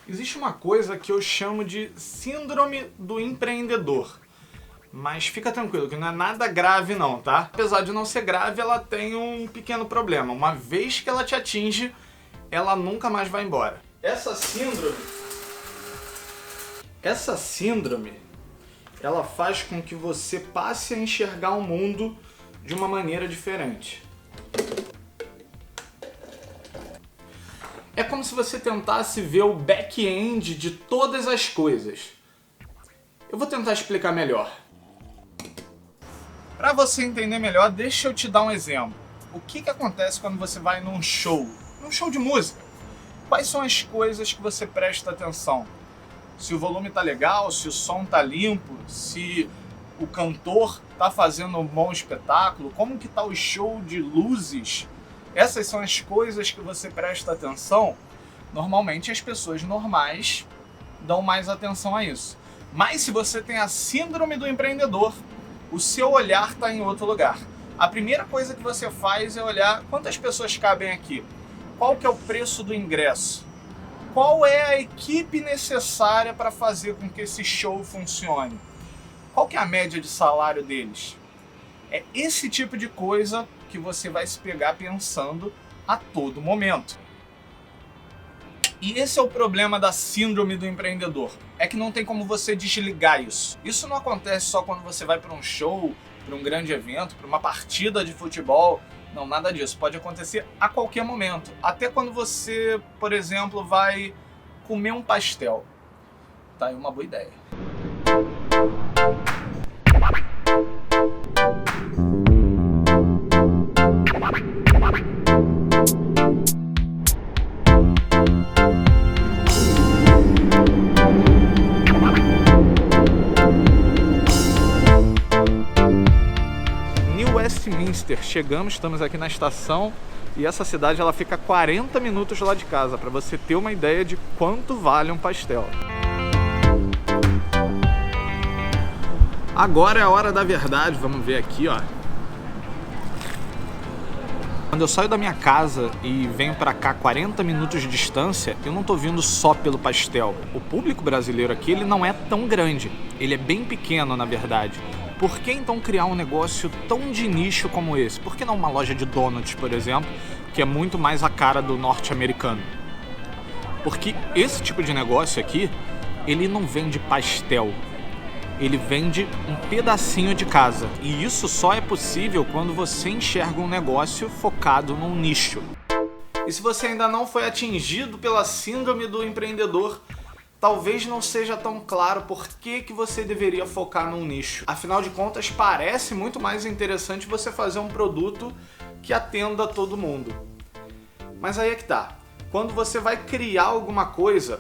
Existe uma coisa que eu chamo de síndrome do empreendedor. Mas fica tranquilo que não é nada grave não, tá? Apesar de não ser grave, ela tem um pequeno problema. Uma vez que ela te atinge, ela nunca mais vai embora. Essa síndrome, ela faz com que você passe a enxergar o mundo de uma maneira diferente. É como se você tentasse ver o back-end de todas as coisas. Eu vou tentar explicar melhor. Para você entender melhor, deixa eu te dar um exemplo. O que acontece quando você vai num show de música? Quais são as coisas que você presta atenção? Se o volume tá legal, se o som tá limpo, se o cantor tá fazendo um bom espetáculo, como que tá o show de luzes? Essas são as coisas que você presta atenção. Normalmente as pessoas normais dão mais atenção a isso. Mas se você tem a síndrome do empreendedor, o seu olhar está em outro lugar. A primeira coisa que você faz é olhar quantas pessoas cabem aqui. Qual que é o preço do ingresso? Qual é a equipe necessária para fazer com que esse show funcione? Qual que é a média de salário deles? É esse tipo de coisa que você vai se pegar pensando a todo momento. E esse é o problema da síndrome do empreendedor. É que não tem como você desligar isso. Isso não acontece só quando você vai para um show, para um grande evento, para uma partida de futebol. Não, nada disso. Pode acontecer a qualquer momento. Até quando você, por exemplo, vai comer um pastel. Tá aí uma boa ideia. Westminster, chegamos, estamos aqui na estação e essa cidade ela fica a 40 minutos lá de casa, para você ter uma ideia de quanto vale um pastel. Agora é a hora da verdade, vamos ver aqui, ó. Quando eu saio da minha casa e venho pra cá 40 minutos de distância, eu não tô vindo só pelo pastel. O público brasileiro aqui, ele não é tão grande, ele é bem pequeno na verdade. Por que então criar um negócio tão de nicho como esse? Por que não uma loja de donuts, por exemplo, que é muito mais a cara do norte-americano? Porque esse tipo de negócio aqui, ele não vende pastel, ele vende um pedacinho de casa. E isso só é possível quando você enxerga um negócio focado num nicho. E se você ainda não foi atingido pela síndrome do empreendedor, talvez não seja tão claro por que você deveria focar num nicho. Afinal de contas, parece muito mais interessante você fazer um produto que atenda a todo mundo. Mas aí é que tá. Quando você vai criar alguma coisa,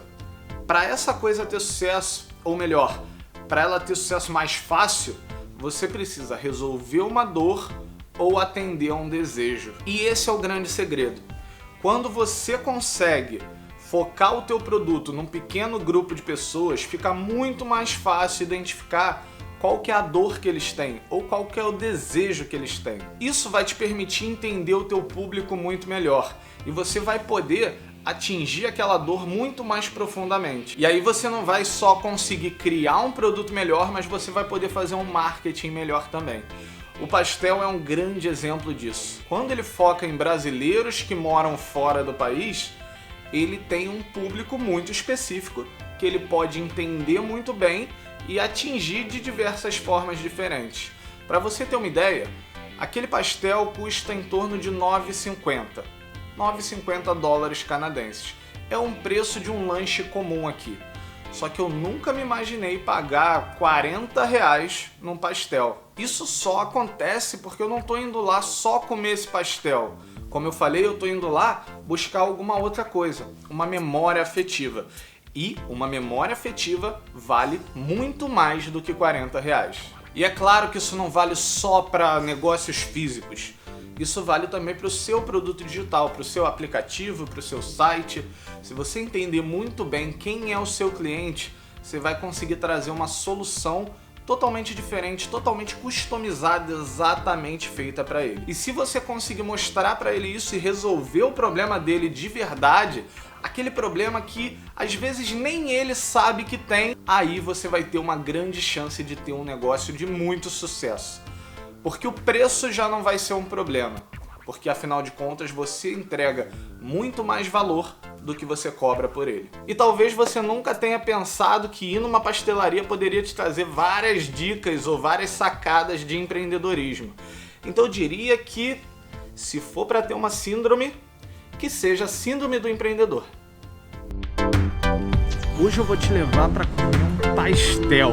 para essa coisa ter sucesso, ou melhor, para ela ter sucesso mais fácil, você precisa resolver uma dor ou atender a um desejo. E esse é o grande segredo. Quando você consegue focar o teu produto num pequeno grupo de pessoas, fica muito mais fácil identificar qual que é a dor que eles têm ou qual que é o desejo que eles têm. Isso vai te permitir entender o teu público muito melhor e você vai poder atingir aquela dor muito mais profundamente. E aí você não vai só conseguir criar um produto melhor, mas você vai poder fazer um marketing melhor também. O pastel é um grande exemplo disso. Quando ele foca em brasileiros que moram fora do país, ele tem um público muito específico que ele pode entender muito bem e atingir de diversas formas diferentes. Para você ter uma ideia, aquele pastel custa em torno de $9,50. $9,50 canadenses. É um preço de um lanche comum aqui. Só que eu nunca me imaginei pagar R$40 num pastel. Isso só acontece porque eu não estou indo lá só comer esse pastel. Como eu falei, eu estou indo lá buscar alguma outra coisa, uma memória afetiva. E uma memória afetiva vale muito mais do que R$40. E é claro que isso não vale só para negócios físicos. Isso vale também para o seu produto digital, para o seu aplicativo, para o seu site. Se você entender muito bem quem é o seu cliente, você vai conseguir trazer uma solução totalmente diferente, totalmente customizada, exatamente feita para ele. E se você conseguir mostrar para ele isso e resolver o problema dele de verdade, Aquele problema que às vezes nem ele sabe que tem, aí você vai ter uma grande chance de ter um negócio de muito sucesso. Porque o preço já não vai ser um problema, porque afinal de contas você entrega muito mais valor do que você cobra por ele. E talvez você nunca tenha pensado que ir numa pastelaria poderia te trazer várias dicas ou várias sacadas de empreendedorismo. Então eu diria que, se for para ter uma síndrome, que seja a síndrome do empreendedor. Hoje eu vou te levar para comer um pastel.